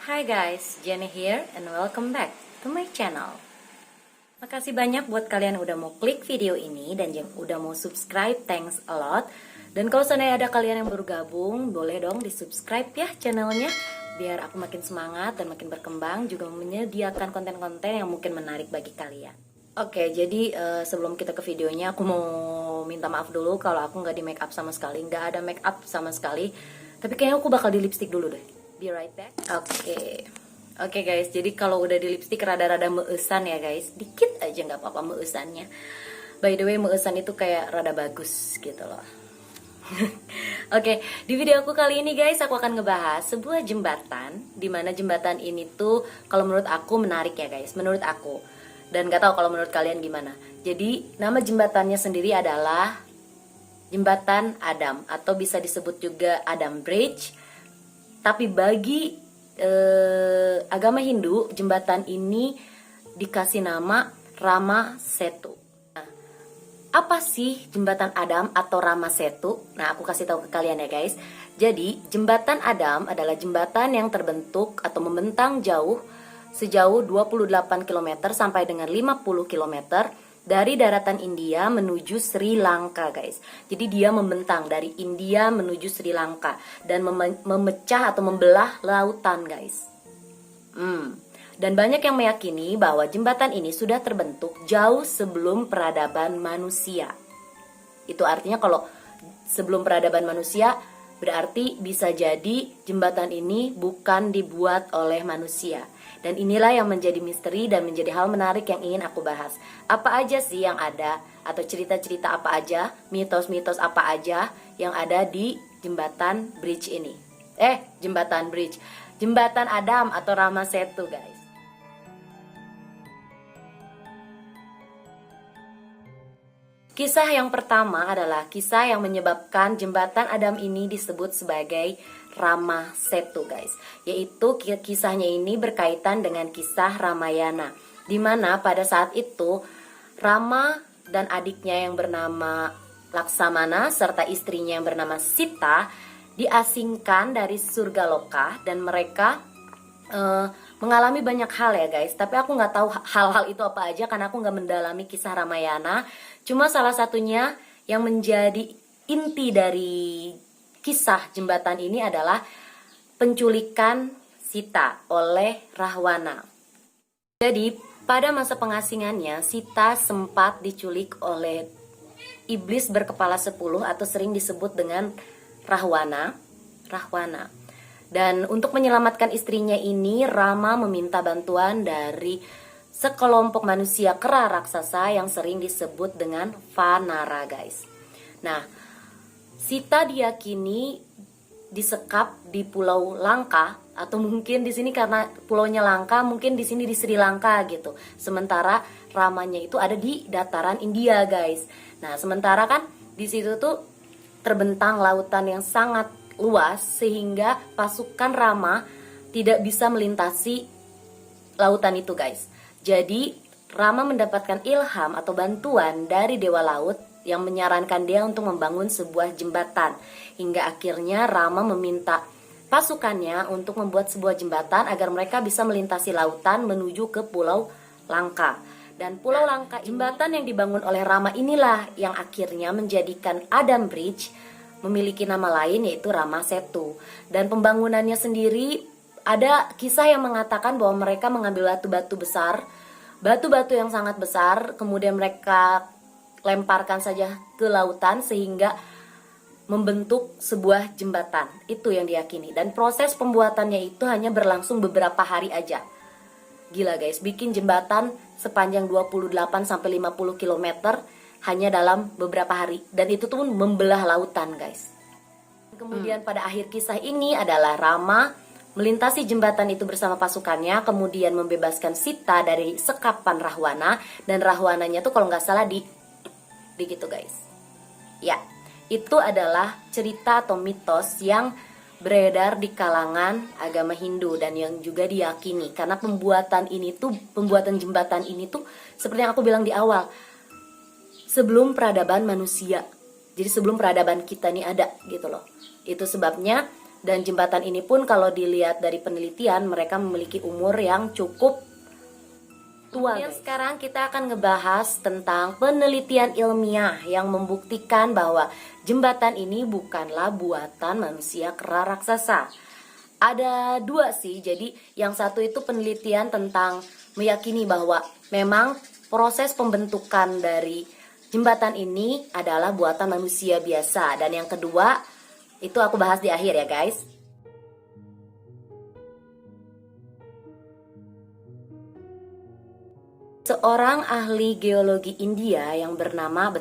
Hi guys, Jenny here and welcome back to my channel. Makasih banyak buat kalian yang udah mau klik video ini dan yang udah mau subscribe, thanks a lot. Dan kalau seandainya ada kalian yang baru gabung, boleh dong di subscribe ya channelnya, biar aku makin semangat dan makin berkembang, juga menyediakan konten-konten yang mungkin menarik bagi kalian. Oke, jadi sebelum kita ke videonya, aku mau minta maaf dulu kalau aku nggak di make up sama sekali, nggak ada make up sama sekali. Tapi kayaknya aku bakal di lipstick dulu deh. Be right back. Oke guys, jadi kalau udah di lipstick rada-rada meusan ya guys, dikit aja nggak apa-apa meusannya. By the way, meusan itu kayak rada bagus gitu loh. Oke, di video aku kali ini guys, aku akan ngebahas sebuah jembatan, dimana jembatan ini tuh kalau menurut aku menarik ya guys, menurut aku. Dan gak tahu kalau menurut kalian gimana. Jadi nama jembatannya sendiri adalah Jembatan Adam, atau bisa disebut juga Adam Bridge. Tapi bagi agama Hindu, jembatan ini dikasih nama Rama Setu. Nah, apa sih jembatan Adam atau Rama Setu? Nah, aku kasih tahu ke kalian ya guys. Jadi, jembatan Adam adalah jembatan yang terbentuk atau membentang sejauh 28 km sampai dengan 50 km dari daratan India menuju Sri Lanka guys. Jadi dia membentang dari India menuju Sri Lanka dan memecah atau membelah lautan guys. Dan banyak yang meyakini bahwa jembatan ini sudah terbentuk jauh sebelum peradaban manusia. Itu artinya kalau sebelum peradaban manusia, berarti bisa jadi jembatan ini bukan dibuat oleh manusia. Dan inilah yang menjadi misteri dan menjadi hal menarik yang ingin aku bahas. Apa aja sih yang ada, atau cerita-cerita apa aja, mitos-mitos apa aja yang ada di jembatan bridge ini. Jembatan bridge. Jembatan Adam atau Rama Setu guys. Kisah yang pertama adalah kisah yang menyebabkan jembatan Adam ini disebut sebagai Rama Setu guys. Yaitu kisahnya ini berkaitan dengan kisah Ramayana, di mana pada saat itu Rama dan adiknya yang bernama Laksamana serta istrinya yang bernama Sita diasingkan dari surga loka, dan mereka mengalami banyak hal ya guys. Tapi aku nggak tahu hal-hal itu apa aja karena aku nggak mendalami kisah Ramayana. Cuma salah satunya yang menjadi inti dari kisah jembatan ini adalah penculikan Sita oleh Rahwana. Jadi pada masa pengasingannya, Sita sempat diculik oleh iblis berkepala 10 atau sering disebut dengan Rahwana. Dan untuk menyelamatkan istrinya ini, Rama meminta bantuan dari sekelompok manusia kera raksasa yang sering disebut dengan Vanara guys. Nah, Sita diyakini disekap di Pulau Langka, atau mungkin di sini karena pulaunya Langka, mungkin di sini di Sri Lanka gitu. Sementara Ramanya itu ada di dataran India guys. Nah, sementara kan di situ tuh terbentang lautan yang sangat luas sehingga pasukan Rama tidak bisa melintasi lautan itu guys. Jadi Rama mendapatkan ilham atau bantuan dari Dewa Laut yang menyarankan dia untuk membangun sebuah jembatan. Hingga akhirnya Rama meminta pasukannya untuk membuat sebuah jembatan agar mereka bisa melintasi lautan menuju ke Pulau Langka. Dan Pulau Langka, jembatan yang dibangun oleh Rama inilah yang akhirnya menjadikan Adam Bridge memiliki nama lain, yaitu Rama Setu. Dan pembangunannya sendiri ada kisah yang mengatakan bahwa mereka mengambil batu-batu besar, batu-batu yang sangat besar, kemudian mereka lemparkan saja ke lautan sehingga membentuk sebuah jembatan. Itu yang diyakini. Dan proses pembuatannya itu hanya berlangsung beberapa hari aja. Gila guys, bikin jembatan sepanjang 28 sampai 50 km hanya dalam beberapa hari. Dan itu tuh membelah lautan guys. Kemudian pada akhir kisah ini adalah Rama melintasi jembatan itu bersama pasukannya, kemudian membebaskan Sita dari sekapan Rahwana. Dan Rahwananya tuh kalau nggak salah di gitu guys. Ya, itu adalah cerita atau mitos yang beredar di kalangan agama Hindu dan yang juga diyakini. Karena pembuatan jembatan ini tuh seperti yang aku bilang di awal, sebelum peradaban manusia. Jadi sebelum peradaban kita nih ada gitu loh. Itu sebabnya Dan jembatan ini pun kalau dilihat dari penelitian, mereka memiliki umur yang cukup tua. Sekarang kita akan ngebahas tentang penelitian ilmiah yang membuktikan bahwa jembatan ini bukanlah buatan manusia kera raksasa. Ada dua sih, jadi yang satu itu penelitian tentang meyakini bahwa memang proses pembentukan dari jembatan ini adalah buatan manusia biasa. Dan yang kedua, itu aku bahas di akhir ya guys. Seorang ahli geologi India yang bernama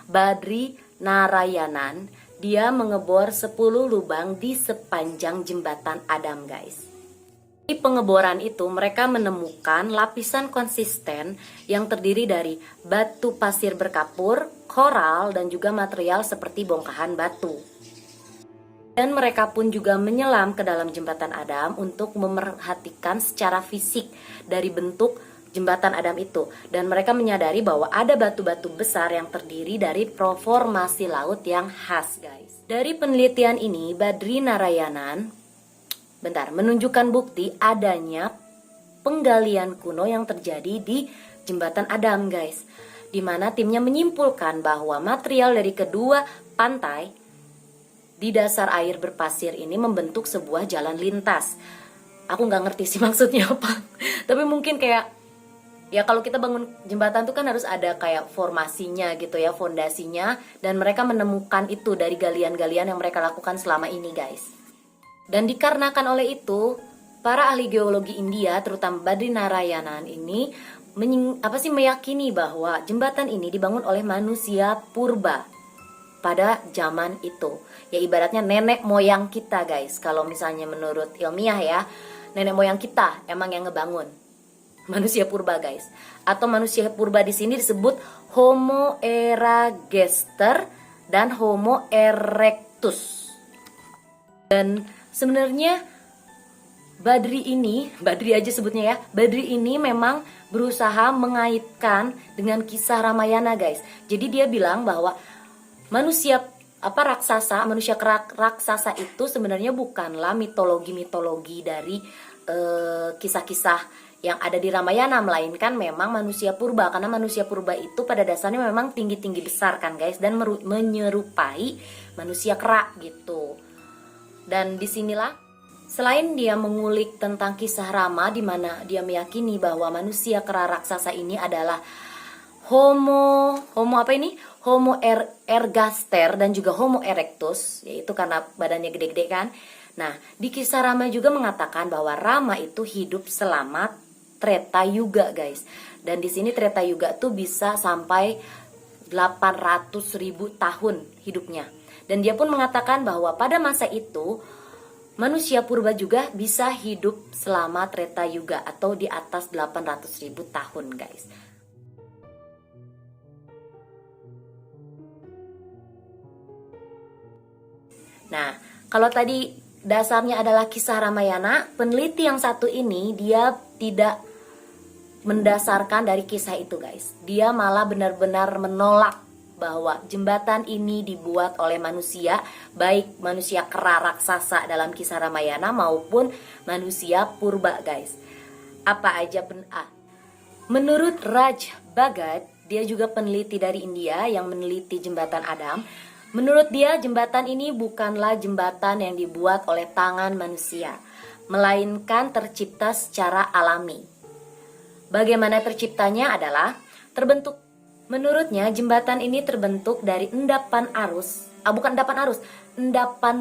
Badri Narayanan, dia mengebor 10 lubang di sepanjang jembatan Adam guys. Di pengeboran itu mereka menemukan lapisan konsisten yang terdiri dari batu pasir berkapur, koral, dan juga material seperti bongkahan batu. Dan mereka pun juga menyelam ke dalam jembatan Adam untuk memerhatikan secara fisik dari bentuk jembatan Adam itu. Dan mereka menyadari bahwa ada batu-batu besar yang terdiri dari formasi laut yang khas guys. Dari penelitian ini, Badri Narayanan menunjukkan bukti adanya penggalian kuno yang terjadi di jembatan Adam guys. Dimana timnya menyimpulkan bahwa material dari kedua pantai di dasar air berpasir ini membentuk sebuah jalan lintas. Aku nggak ngerti sih maksudnya apa. Tapi mungkin kayak, ya kalau kita bangun jembatan tuh kan harus ada kayak formasinya gitu ya, fondasinya. Dan mereka menemukan itu dari galian-galian yang mereka lakukan selama ini guys. Dan dikarenakan oleh itu, para ahli geologi India, terutama Badri Narayanan ini, meyakini bahwa jembatan ini dibangun oleh manusia purba pada zaman itu. Ya ibaratnya nenek moyang kita guys. Kalau misalnya menurut ilmiah ya, nenek moyang kita emang yang ngebangun. Manusia purba guys. Atau manusia purba di sini disebut Homo ergaster dan Homo erectus. Dan sebenarnya Badri aja sebutnya ya. Badri ini memang berusaha mengaitkan dengan kisah Ramayana guys. Jadi dia bilang bahwa manusia raksasa itu sebenarnya bukanlah mitologi dari kisah-kisah yang ada di Ramayana, melainkan memang manusia purba. Karena manusia purba itu pada dasarnya memang tinggi-tinggi besar kan guys, dan menyerupai manusia kera gitu. Dan disinilah selain dia mengulik tentang kisah Rama, di mana dia meyakini bahwa manusia kera raksasa ini adalah Homo ergaster dan juga Homo erectus, yaitu karena badannya gede-gede kan. Nah, di kisah Rama juga mengatakan bahwa Rama itu hidup selama Treta Yuga guys. Dan di sini Treta Yuga tuh bisa sampai 800.000 tahun hidupnya. Dan dia pun mengatakan bahwa pada masa itu manusia purba juga bisa hidup selama Treta Yuga atau di atas 800.000 tahun guys. Nah, kalau tadi dasarnya adalah kisah Ramayana, peneliti yang satu ini dia tidak mendasarkan dari kisah itu guys. Dia malah benar-benar menolak bahwa jembatan ini dibuat oleh manusia, baik manusia kera raksasa dalam kisah Ramayana maupun manusia purba guys. Apa aja menurut Raj Bhagat, dia juga peneliti dari India yang meneliti jembatan Adam. Menurut dia, jembatan ini bukanlah jembatan yang dibuat oleh tangan manusia, melainkan tercipta secara alami. Bagaimana terciptanya adalah menurutnya jembatan ini terbentuk dari endapan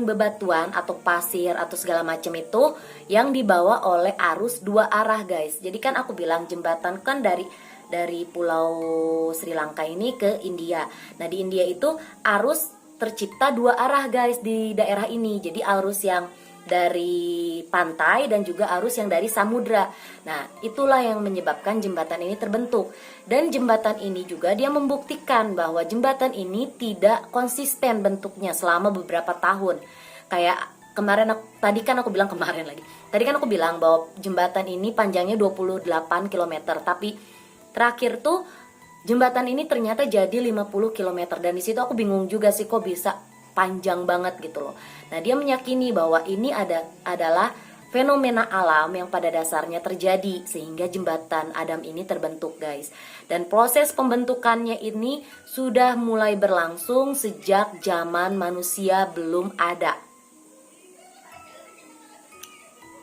bebatuan atau pasir atau segala macam itu yang dibawa oleh arus dua arah guys. Jadi kan aku bilang jembatan kan dari pulau Sri Lanka ini ke India. Nah di India itu arus tercipta dua arah guys di daerah ini. Jadi arus yang dari pantai dan juga arus yang dari samudra. Nah itulah yang menyebabkan jembatan ini terbentuk. Dan jembatan ini juga dia membuktikan bahwa jembatan ini tidak konsisten bentuknya selama beberapa tahun. Kayak tadi kan aku bilang bahwa jembatan ini panjangnya 28 km. Tapi terakhir tuh jembatan ini ternyata jadi 50 km. Dan di situ aku bingung juga sih kok bisa panjang banget gitu loh. Nah, dia meyakini bahwa ini adalah fenomena alam yang pada dasarnya terjadi sehingga jembatan Adam ini terbentuk, guys. Dan proses pembentukannya ini sudah mulai berlangsung sejak zaman manusia belum ada.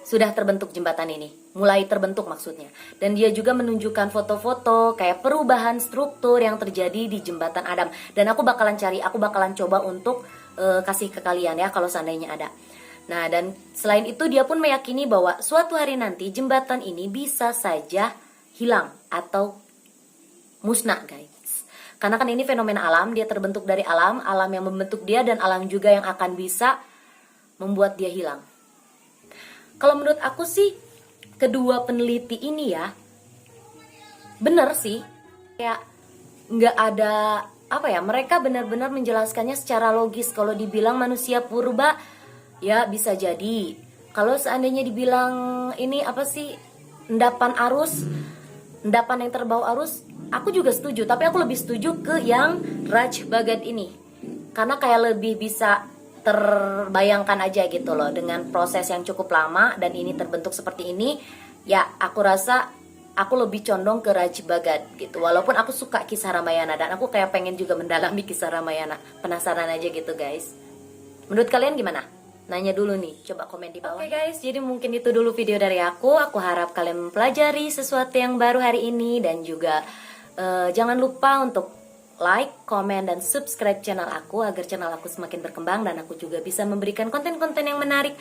Sudah terbentuk jembatan ini, mulai terbentuk maksudnya. Dan dia juga menunjukkan foto-foto kayak perubahan struktur yang terjadi di jembatan Adam. Dan aku bakalan coba untuk kasih ke kalian ya kalau seandainya ada. Nah, dan selain itu dia pun meyakini bahwa suatu hari nanti jembatan ini bisa saja hilang atau musnah, guys. Karena kan ini fenomena alam, dia terbentuk dari alam yang membentuk dia dan alam juga yang akan bisa membuat dia hilang. Kalau menurut aku sih kedua peneliti ini ya bener sih, kayak nggak ada apa ya, mereka benar-benar menjelaskannya secara logis. Kalau dibilang manusia purba ya bisa jadi. Kalau seandainya dibilang ini apa sih, endapan yang terbawa arus, aku juga setuju. Tapi aku lebih setuju ke yang Raj Bhagat ini, karena kayak lebih bisa terbayangkan aja gitu loh, dengan proses yang cukup lama dan ini terbentuk seperti ini. Ya aku rasa aku lebih condong ke Raj Bhagat gitu. Walaupun aku suka kisah Ramayana dan aku kayak pengen juga mendalami kisah Ramayana. Penasaran aja gitu, guys. Menurut kalian gimana? Nanya dulu nih, coba komen di bawah. Oke guys, jadi mungkin itu dulu video dari aku. Aku harap kalian mempelajari sesuatu yang baru hari ini. Dan juga jangan lupa untuk like, komen, dan subscribe channel aku agar channel aku semakin berkembang dan aku juga bisa memberikan konten-konten yang menarik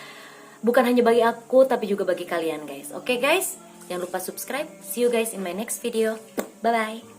bukan hanya bagi aku tapi juga bagi kalian, guys. Oke guys, jangan lupa subscribe. See you guys in my next video. Bye bye.